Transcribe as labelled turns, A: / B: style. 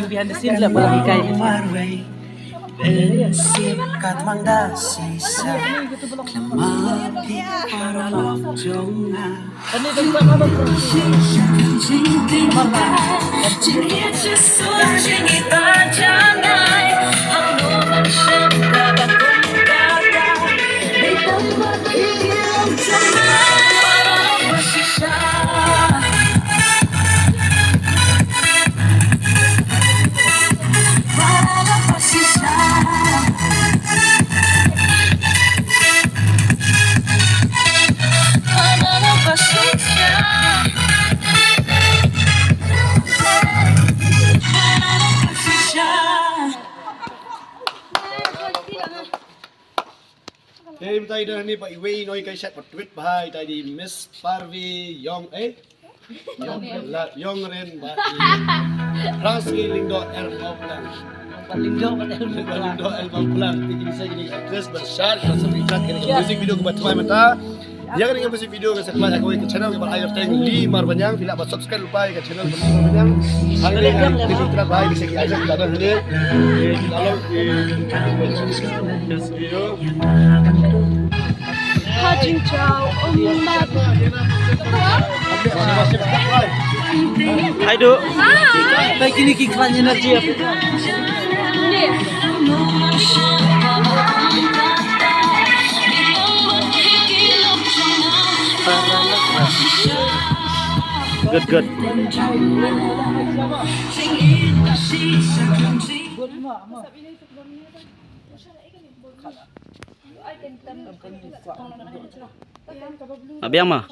A: Behind the scenes lah pala hikay
B: Sikat mangga sisa Lamapi paralok jonga Hey, tay dah ni Pak Iwi noi kai set tweet bahai tay di Miss Parvi Yong Yong Ren ba Franski Lindo Elbau Plan Lindo Elbau Plan tinggi saya jadi actress besar dan sepikat ini music video ke batu mata yang dengan music video ke sekelas aku ke channel ke air tank 5 banyak bila buat subscribe lupa ke channel banyak hari ini kita bahai bisa kita ajak kita hari kalau video
C: Hajin Chow, Umat.
A: Hai Duk. Baik ini iklan energi apa? Good. Abiang mah.